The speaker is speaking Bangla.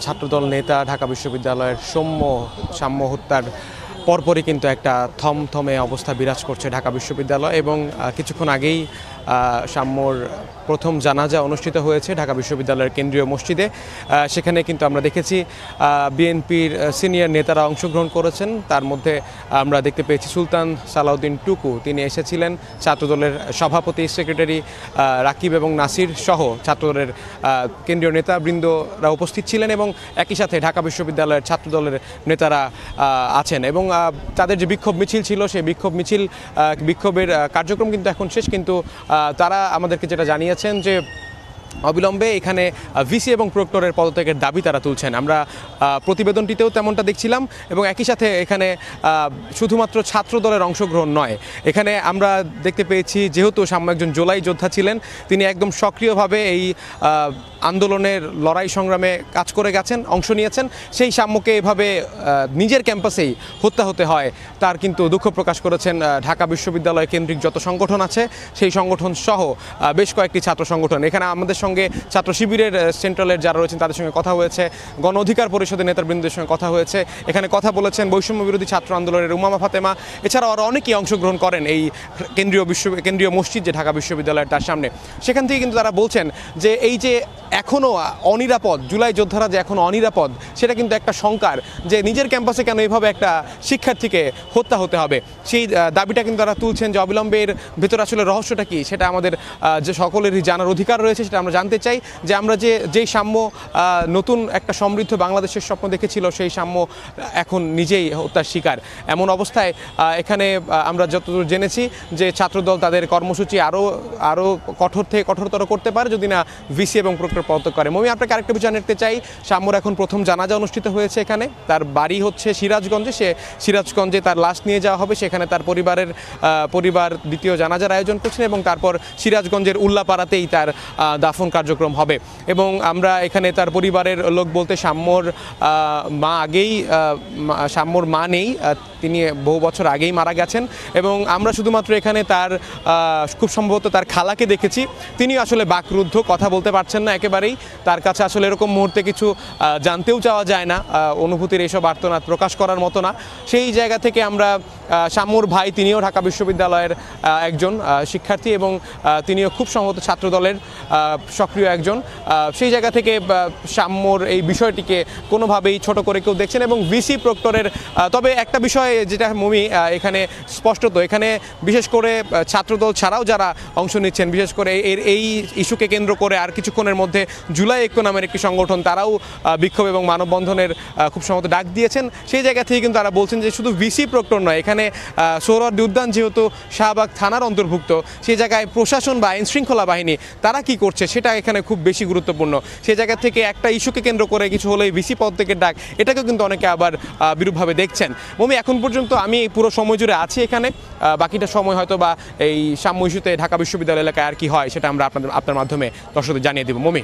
ছাত্রদল নেতা ঢাকা বিশ্ববিদ্যালয়ের সাম্য হত্যার পরপরই কিন্তু একটা থমথমে অবস্থা বিরাজ করছে ঢাকা বিশ্ববিদ্যালয় এবং কিছুক্ষণ আগেই সাম্যর প্রথম জানাজা অনুষ্ঠিত হয়েছে ঢাকা বিশ্ববিদ্যালয়ের কেন্দ্রীয় মসজিদে। সেখানে কিন্তু আমরা দেখেছি বিএনপির সিনিয়র নেতারা অংশগ্রহণ করেছেন। তার মধ্যে আমরা দেখতে পেয়েছি সুলতান সালাউদ্দিন টুকু, তিনি এসেছিলেন। ছাত্রদলের সভাপতি সেক্রেটারি রাকিব এবং নাসির সহ ছাত্রদলের কেন্দ্রীয় নেতাবৃন্দরা উপস্থিত ছিলেন এবং একই সাথে ঢাকা বিশ্ববিদ্যালয়ের ছাত্রদলের নেতারা আছেন এবং তাদের যে বিক্ষোভ মিছিল ছিল সেই বিক্ষোভের কার্যক্রম কিন্তু এখন শেষ। কিন্তু তারা আমাদেরকে যেটা জানিয়েছেন যে অবিলম্বে এখানে ভিসি এবং প্রক্টরের পদত্যাগের দাবি তারা তুলছেন। আমরা প্রতিবেদনটিতেও তেমনটা দেখছিলাম এবং একই সাথে এখানে শুধুমাত্র ছাত্র দলের অংশগ্রহণ নয়, এখানে আমরা দেখতে পেয়েছি যেহেতু সাম্য একজন জুলাই যোদ্ধা ছিলেন, তিনি একদম সক্রিয়ভাবে এই আন্দোলনের লড়াই সংগ্রামে কাজ করে গেছেন, অংশ নিয়েছেন। সেই সাম্যকে এভাবে নিজের ক্যাম্পাসেই হত্যা হতে হয় তার কিন্তু দুঃখ প্রকাশ করেছেন ঢাকা বিশ্ববিদ্যালয় কেন্দ্রিক যত সংগঠন আছে সেই সংগঠন সহ বেশ কয়েকটি ছাত্র সংগঠন। এখানে আমাদের সঙ্গে ছাত্র শিবিরের সেন্ট্রালের যারা রয়েছেন তাদের সঙ্গে কথা হয়েছে, গণ অধিকার পরিষদের নেতৃবৃন্দের সঙ্গে কথা হয়েছে। এখানে কথা বলেছেন বৈষম্য বিরোধী ছাত্র আন্দোলনের উমামা ফাতেমা, এছাড়াও আরও অনেকেই অংশগ্রহণ করেন এই কেন্দ্রীয় মসজিদ যে ঢাকা বিশ্ববিদ্যালয়ের তার সামনে। সেখান থেকে কিন্তু তারা বলছেন যে এই যে এখনও অনিরাপদ, জুলাই যোদ্ধারা যে এখনও অনিরাপদ, সেটা কিন্তু একটা শঙ্কার যে নিজের ক্যাম্পাসে কেন এইভাবে একটা শিক্ষার্থীকে হত্যা হতে হবে। সেই দাবিটা কিন্তু তারা তুলছেন যে অবিলম্বের ভেতর আসলে রহস্যটা কী সেটা আমাদের যে সকলেরই জানার অধিকার রয়েছে, সেটা আমরা জানতে চাই। যে আমরা যেই সাম্য নতুন একটা সমৃদ্ধ বাংলাদেশের স্বপ্ন দেখেছিল, সেই সাম্য এখন নিজেই হত্যার শিকার। এমন অবস্থায় এখানে আমরা যতদূর জেনেছি যে ছাত্রদল তাদের কর্মসূচি আরও কঠোরতর করতে পারে যদি না ভিসি এবং প্রক্টর পদত্যাগ করে। আমি আপনাকে আরেকটা বিষয় জানাতে চাই, সাম্যর এখন প্রথম জানাজা অনুষ্ঠিত হয়েছে এখানে। তার বাড়ি হচ্ছে সিরাজগঞ্জে, সিরাজগঞ্জে তার লাশ নিয়ে যাওয়া হবে। সেখানে তার পরিবার দ্বিতীয় জানাজার আয়োজন করছেন এবং তারপর সিরাজগঞ্জের উল্লাপাড়াতেই তার দাফন কার্যক্রম হবে। এবং আমরা এখানে তার পরিবারের লোক বলতে সাম্যর মা নেই, তিনি বহু বছর আগেই মারা গেছেন এবং আমরা শুধুমাত্র এখানে তার খুব সম্ভবত তার খালাকে দেখেছি। তিনি আসলে বাকরুদ্ধ, কথা বলতে পারছেন না একেবারেই। তার কাছে আসলে এরকম মুহূর্তে কিছু জানতেও চাওয়া যায় না, অনুভূতির এইসব আর্তনাদ প্রকাশ করার মতো না। সেই জায়গা থেকে আমরা সাম্যর ভাই, তিনিও ঢাকা বিশ্ববিদ্যালয়ের একজন শিক্ষার্থী এবং তিনিও খুব সম্ভবত ছাত্রদলের সক্রিয় একজন। সেই জায়গা থেকে সাম্যর এই বিষয়টিকে কোনোভাবেই ছোট করে কেউ দেখছেন এবং ভিসি প্রক্টরের তবে একটা বিষয় যেটা মমি এখানে স্পষ্টত, এখানে বিশেষ করে ছাত্রদল ছাড়াও যারা অংশ নিচ্ছেন, বিশেষ করে এই ইস্যুকে কেন্দ্র করে আর কিছুক্ষণের মধ্যে জুলাই ঐক্য নামের একটি সংগঠন, তারাও বিক্ষোভ এবং মানববন্ধনের খুব সম্ভবত ডাক দিয়েছেন। সেই জায়গা থেকে কিন্তু তারা বলছেন যে শুধু ভিসি প্রক্টর নয়, এখানে সোহরাওয়ার্দী উদ্যান যেহেতু শাহবাগ থানার অন্তর্ভুক্ত, সেই জায়গায় প্রশাসন বা আইনশৃঙ্খলা বাহিনী তারা কি করছে সেটা এখানে খুব বেশি গুরুত্বপূর্ণ। সেই জায়গা থেকে একটা ইস্যুকে কেন্দ্র করে কিছু হলে ভিসি পদত্যাগের ডাক, এটাকেও কিন্তু অনেকে আবার বিরূপভাবে দেখছেন। মমি, এখন পর্যন্ত আমি এই পুরো সময় জুড়ে আছি এখানে, বাকিটা সময় হয়তো বা এই সাম্য ইস্যুতে ঢাকা বিশ্ববিদ্যালয় এলাকায় আর কি হয় সেটা আমরা আপনার মাধ্যমে দর্শকদের জানিয়ে দেব। মমি।